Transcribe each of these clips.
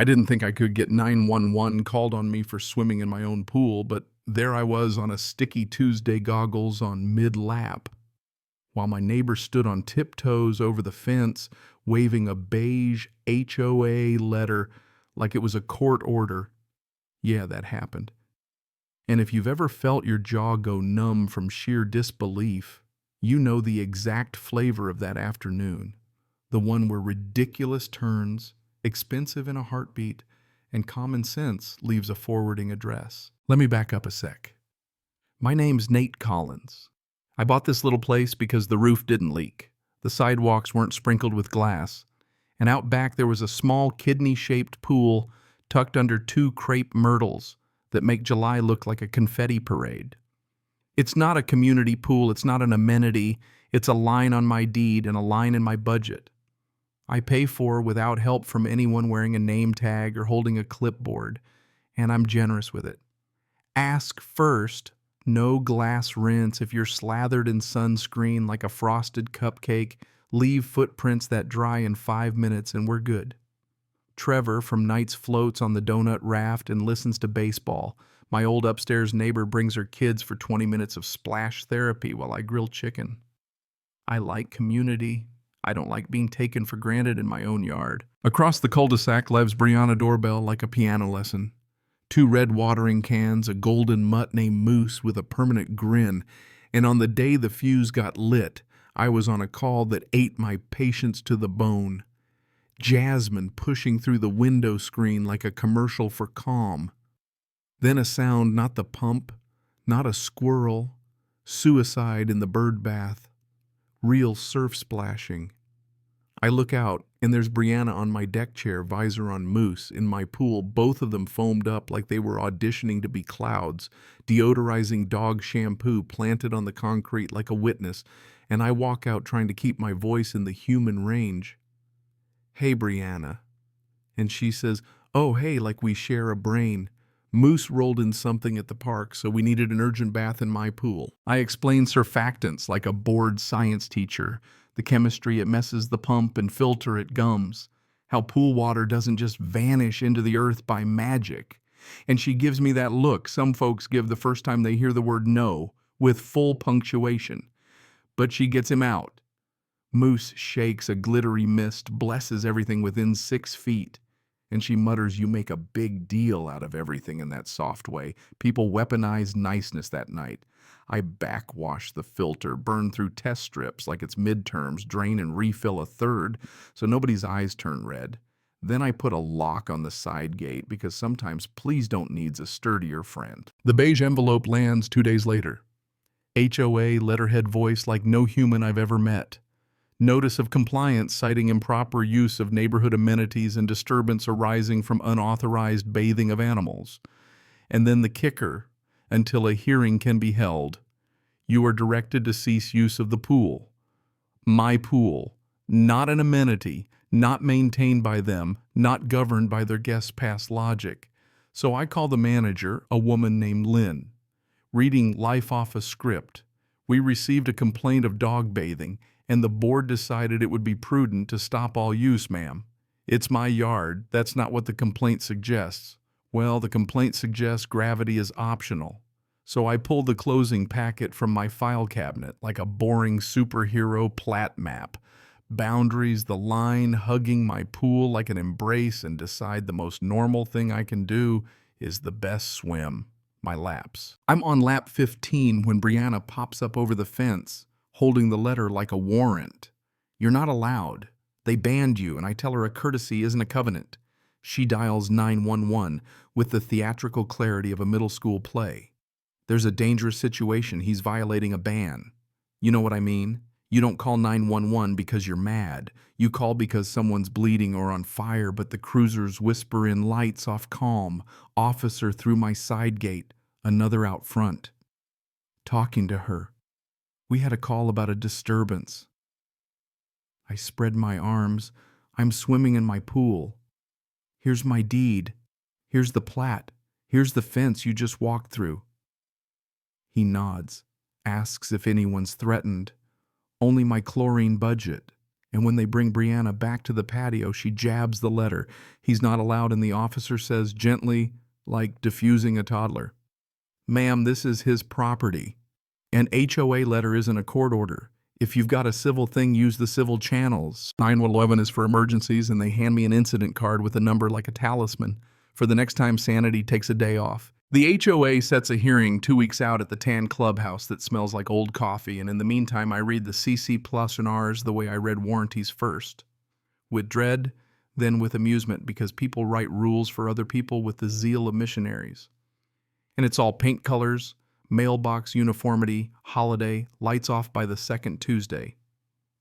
I didn't think I could get 911 called on me for swimming in my own pool, but there I was on a sticky Tuesday goggles on mid-lap, while my neighbor stood on tiptoes over the fence, waving a beige HOA letter like it was a court order. Yeah, that happened. And if you've ever felt your jaw go numb from sheer disbelief, you know the exact flavor of that afternoon. The one where ridiculous turns, expensive in a heartbeat, and common sense leaves a forwarding address. Let me back up a sec. My name's Nate Collins. I bought this little place because the roof didn't leak, the sidewalks weren't sprinkled with glass, and out back there was a small kidney-shaped pool tucked under two crepe myrtles that make July look like a confetti parade. It's not a community pool, it's not an amenity, it's a line on my deed and a line in my budget. I pay for without help from anyone wearing a name tag or holding a clipboard, and I'm generous with it. Ask first, no glass rinse. If you're slathered in sunscreen like a frosted cupcake, leave footprints that dry in 5 minutes and we're good. Trevor from nights floats on the donut raft and listens to baseball. My old upstairs neighbor brings her kids for 20 minutes of splash therapy while I grill chicken. I like community. I don't like being taken for granted in my own yard. Across the cul-de-sac lives Brianna doorbell like a piano lesson. 2 red watering cans, a golden mutt named Moose with a permanent grin, and on the day the fuse got lit, I was on a call that ate my patience to the bone. Jasmine pushing through the window screen like a commercial for Calm. Then a sound, not the pump, not a squirrel, suicide in the bird bath, real surf splashing. I look out, and there's Brianna on my deck chair, visor on Moose, in my pool, both of them foamed up like they were auditioning to be clouds, deodorizing dog shampoo planted on the concrete like a witness, and I walk out trying to keep my voice in the human range. Hey, Brianna. And she says, oh, hey, like we share a brain. Moose rolled in something at the park, so we needed an urgent bath in my pool. I explain surfactants like a bored science teacher. The chemistry, it messes the pump and filter, it gums. How pool water doesn't just vanish into the earth by magic. And she gives me that look some folks give the first time they hear the word no, with full punctuation. But she gets him out. Moose shakes a glittery mist, blesses everything within 6 feet. And she mutters, you make a big deal out of everything in that soft way. People weaponized niceness that night. I backwash the filter, burn through test strips like it's midterms, drain and refill a third so nobody's eyes turn red. Then I put a lock on the side gate because sometimes please don't needs a sturdier friend. The beige envelope lands 2 days later. HOA letterhead voice like no human I've ever met. Notice of compliance citing improper use of neighborhood amenities and disturbance arising from unauthorized bathing of animals. And then the kicker, until a hearing can be held. You are directed to cease use of the pool. My pool, not an amenity, not maintained by them, not governed by their guests' past logic. So I call the manager, a woman named Lynn. Reading life off a script, we received a complaint of dog bathing, and the board decided it would be prudent to stop all use, ma'am. It's my yard. That's not what the complaint suggests. Well, the complaint suggests gravity is optional. So I pulled the closing packet from my file cabinet like a boring superhero plat map. Boundaries, the line, hugging my pool like an embrace, and decide the most normal thing I can do is the best swim, my laps. I'm on lap 15 when Brianna pops up over the fence, holding the letter like a warrant. You're not allowed. They banned you, and I tell her a courtesy isn't a covenant. She dials 911 with the theatrical clarity of a middle school play. There's a dangerous situation. He's violating a ban. You know what I mean? You don't call 911 because you're mad. You call because someone's bleeding or on fire, but the cruisers whisper in lights off Calm. Officer through my side gate, another out front. Talking to her. We had a call about a disturbance. I spread my arms. I'm swimming in my pool. Here's my deed. Here's the plat. Here's the fence you just walked through. He nods, asks if anyone's threatened. Only my chlorine budget. And when they bring Brianna back to the patio, she jabs the letter. He's not allowed, and the officer says gently, like diffusing a toddler, "Ma'am, this is his property. An HOA letter isn't a court order. If you've got a civil thing, use the civil channels." 911 is for emergencies, and they hand me an incident card with a number like a talisman for the next time sanity takes a day off. The HOA sets a hearing 2 weeks out at the tan clubhouse that smells like old coffee, and in the meantime I read the CC plus and Rs the way I read warranties first. With dread, then with amusement, because people write rules for other people with the zeal of missionaries. And it's all paint colors, mailbox uniformity, holiday, lights off by the second Tuesday.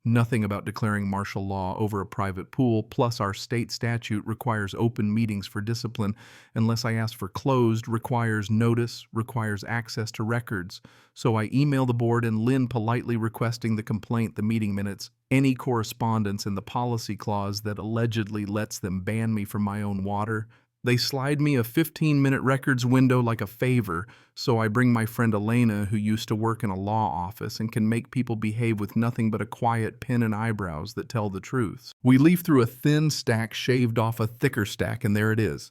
Nothing about declaring martial law over a private pool, plus our state statute requires open meetings for discipline, unless I ask for closed, requires notice, requires access to records. So I email the board and Lynn politely requesting the complaint, the meeting minutes, any correspondence, and the policy clause that allegedly lets them ban me from my own water. They slide me a 15-minute records window like a favor, so I bring my friend Elena, who used to work in a law office and can make people behave with nothing but a quiet pen and eyebrows that tell the truth. We leaf through a thin stack shaved off a thicker stack, and there it is.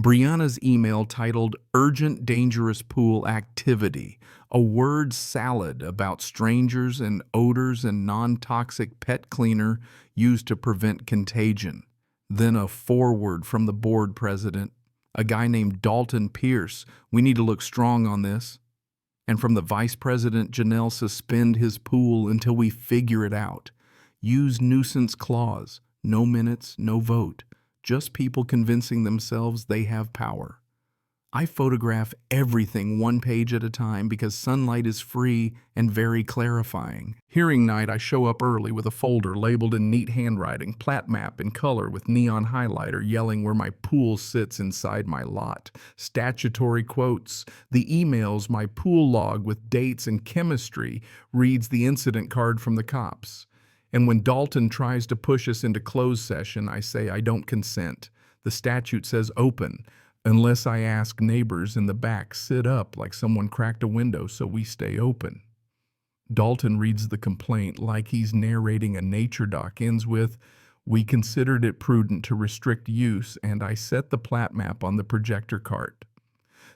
Brianna's email titled "Urgent Dangerous Pool Activity," a word salad about strangers and odors and non-toxic pet cleaner used to prevent contagion. Then a foreword from the board president, a guy named Dalton Pierce, "We need to look strong on this." And from the vice president, Janelle, "Suspend his pool until we figure it out. Use nuisance clause, no minutes, no vote, just people convincing themselves they have power." I photograph everything one page at a time because sunlight is free and very clarifying. Hearing night, I show up early with a folder labeled in neat handwriting, plat map in color with neon highlighter yelling where my pool sits inside my lot, statutory quotes, the emails, my pool log with dates and chemistry reads the incident card from the cops. And when Dalton tries to push us into closed session, I say I don't consent. The statute says open. Unless I ask neighbors in the back sit up like someone cracked a window so we stay open. Dalton reads the complaint like he's narrating a nature doc, ends with, "We considered it prudent to restrict use," and I set the plat map on the projector cart.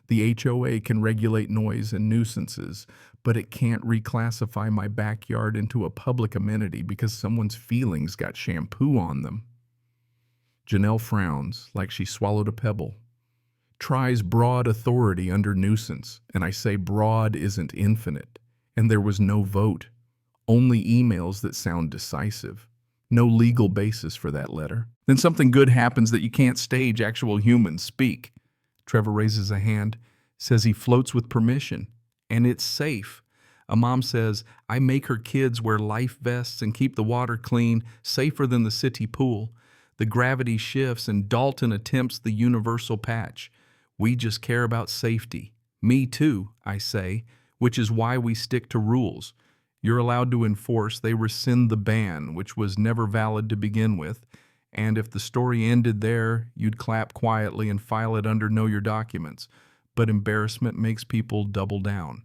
The HOA can regulate noise and nuisances, but it can't reclassify my backyard into a public amenity because someone's feelings got shampoo on them. Janelle frowns like she swallowed a pebble. Tries broad authority under nuisance, and I say broad isn't infinite, and there was no vote, only emails that sound decisive. No legal basis for that letter. Then something good happens that you can't stage actual humans speak. Trevor raises a hand, says he floats with permission, and it's safe. A mom says, "I make her kids wear life vests and keep the water clean, safer than the city pool." The gravity shifts and Dalton attempts the universal patch. "We just care about safety." "Me too," I say, which is why we stick to rules. You're allowed to enforce, they rescind the ban, which was never valid to begin with, and if the story ended there, you'd clap quietly and file it under Know Your Documents, but embarrassment makes people double down.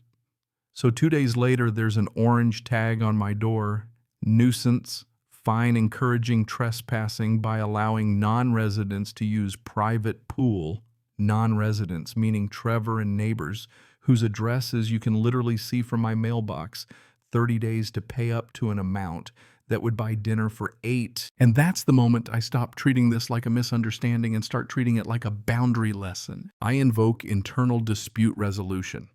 So 2 days later, there's an orange tag on my door, "Nuisance, fine encouraging trespassing by allowing non-residents to use private pool." Non-residents, meaning Trevor and neighbors, whose addresses you can literally see from my mailbox, 30 days to pay up to an amount that would buy dinner for 8. And that's the moment I stop treating this like a misunderstanding and start treating it like a boundary lesson. I invoke internal dispute resolution.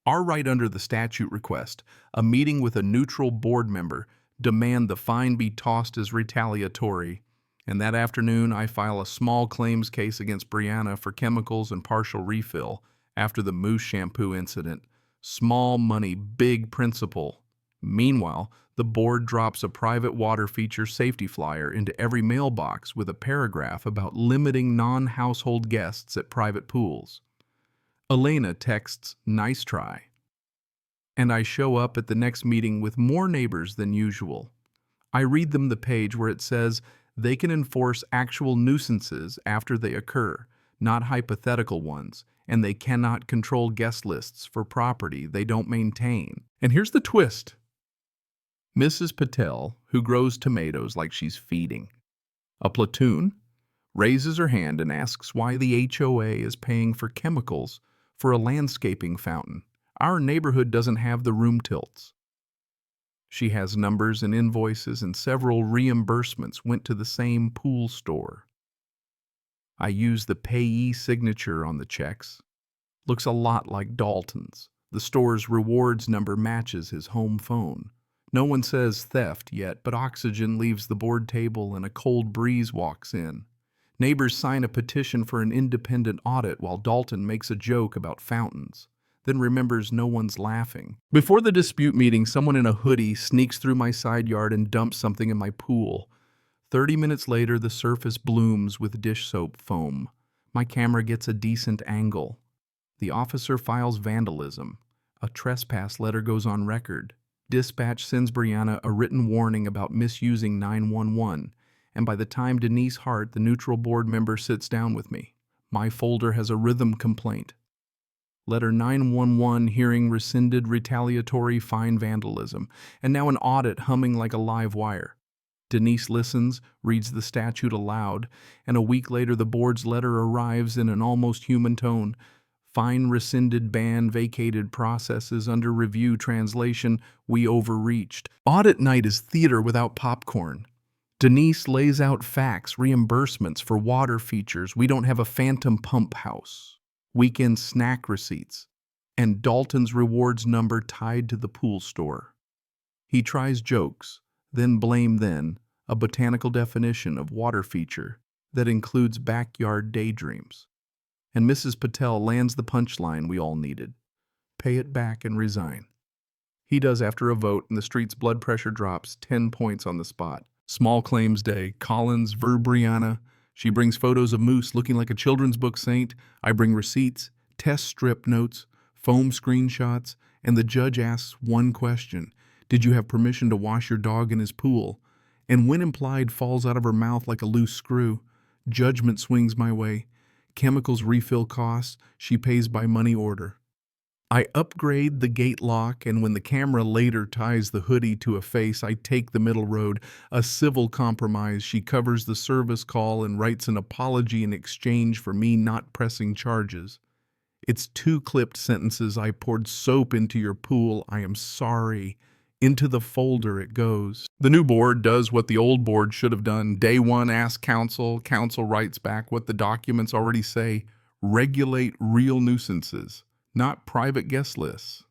Our right under the statute request, a meeting with a neutral board member, demand the fine be tossed as retaliatory. And that afternoon, I file a small claims case against Brianna for chemicals and partial refill after the Moose shampoo incident. Small money, big principle. Meanwhile, the board drops a private water feature safety flyer into every mailbox with a paragraph about limiting non-household guests at private pools. Elena texts, "Nice try." And I show up at the next meeting with more neighbors than usual. I read them the page where it says, they can enforce actual nuisances after they occur, not hypothetical ones, and they cannot control guest lists for property they don't maintain. And here's the twist. Mrs. Patel, who grows tomatoes like she's feeding. A platoon raises her hand and asks why the HOA is paying for chemicals for a landscaping fountain. Our neighborhood doesn't have the room tilts. She has numbers and invoices, and several reimbursements went to the same pool store. I use the payee signature on the checks. Looks a lot like Dalton's. The store's rewards number matches his home phone. No one says theft yet, but oxygen leaves the board table and a cold breeze walks in. Neighbors sign a petition for an independent audit while Dalton makes a joke about fountains, then remembers no one's laughing. Before the dispute meeting, someone in a hoodie sneaks through my side yard and dumps something in my pool. 30 minutes later, the surface blooms with dish soap foam. My camera gets a decent angle. The officer files vandalism. A trespass letter goes on record. Dispatch sends Brianna a written warning about misusing 911. And by the time Denise Hart, the neutral board member, sits down with me, my folder has a rhythm complaint. Letter 911, hearing rescinded, retaliatory fine vandalism, and now an audit humming like a live wire. Denise listens, reads the statute aloud, and a week later the board's letter arrives in an almost human tone. Fine rescinded, ban vacated, processes under review, translation, we overreached. Audit night is theater without popcorn. Denise lays out facts, reimbursements for water features. We don't have a phantom pump house. Weekend snack receipts. And Dalton's rewards number tied to the pool store. He tries jokes, then blame then, a botanical definition of water feature that includes backyard daydreams. And Mrs. Patel lands the punchline we all needed. Pay it back and resign. He does after a vote, and the street's blood pressure drops 10 points on the spot. Small claims day. Collins, Brianna. She brings photos of Moose looking like a children's book saint. I bring receipts, test strip notes, foam screenshots, and the judge asks one question. Did you have permission to wash your dog in his pool? And when implied falls out of her mouth like a loose screw. Judgment swings my way. Chemicals refill costs. She pays by money order. I upgrade the gate lock, and when the camera later ties the hoodie to a face, I take the middle road, a civil compromise. She covers the service call and writes an apology in exchange for me not pressing charges. It's 2 clipped sentences. I poured soap into your pool. I am sorry. Into the folder it goes. The new board does what the old board should have done. Day 1, ask counsel. Counsel writes back what the documents already say. Regulate real nuisances, not private guest lists.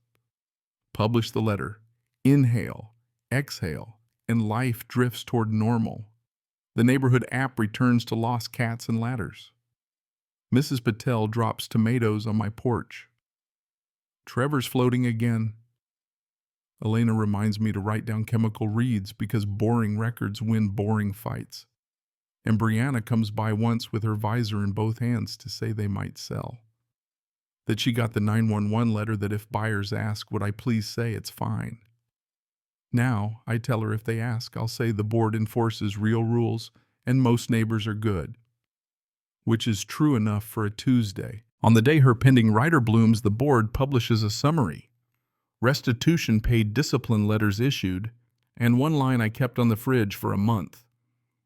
Publish the letter. Inhale, exhale, and life drifts toward normal. The neighborhood app returns to lost cats and ladders. Mrs. Patel drops tomatoes on my porch. Trevor's floating again. Elena reminds me to write down chemical reads because boring records win boring fights. And Brianna comes by once with her visor in both hands to say they might sell. That she got the 911 letter that if buyers ask, would I please say it's fine. Now, I tell her if they ask, I'll say the board enforces real rules and most neighbors are good. Which is true enough for a Tuesday. On the day her pending rider blooms, the board publishes a summary. Restitution paid, discipline letters issued, and one line I kept on the fridge for a month.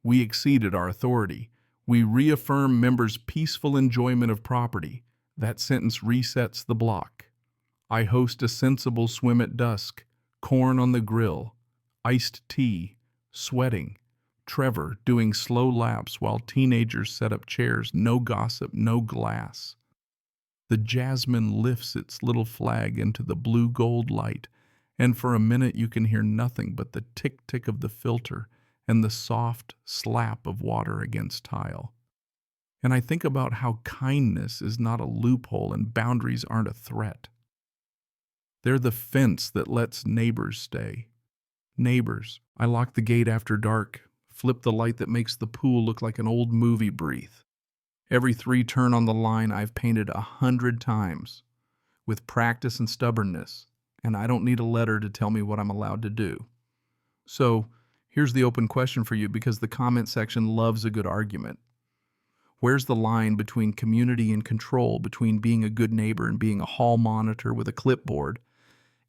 We exceeded our authority. We reaffirm members' peaceful enjoyment of property. That sentence resets the block. I host a sensible swim at dusk, corn on the grill, iced tea, sweating, Trevor doing slow laps while teenagers set up chairs, no gossip, no glass. The jasmine lifts its little flag into the blue-gold light, and for a minute you can hear nothing but the tick-tick of the filter and the soft slap of water against tile. And I think about how kindness is not a loophole and boundaries aren't a threat. They're the fence that lets neighbors stay. Neighbors. I lock the gate after dark, flip the light that makes the pool look like an old movie breathe. Every 3 turn on the line I've painted 100 times, with practice and stubbornness, and I don't need a letter to tell me what I'm allowed to do. So, here's the open question for you, because the comment section loves a good argument. Where's the line between community and control, between being a good neighbor and being a hall monitor with a clipboard?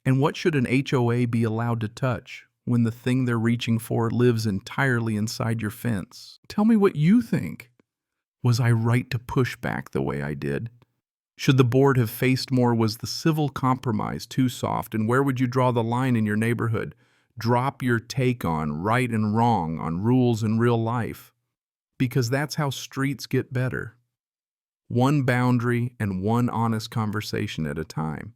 And what should an HOA be allowed to touch? when the thing they're reaching for lives entirely inside your fence? Tell me what you think. Was I right to push back the way I did? Should the board have faced more? Was the civil compromise too soft? And where would you draw the line in your neighborhood? Drop your take on right and wrong, on rules in real life. Because that's how streets get better. One boundary and one honest conversation at a time.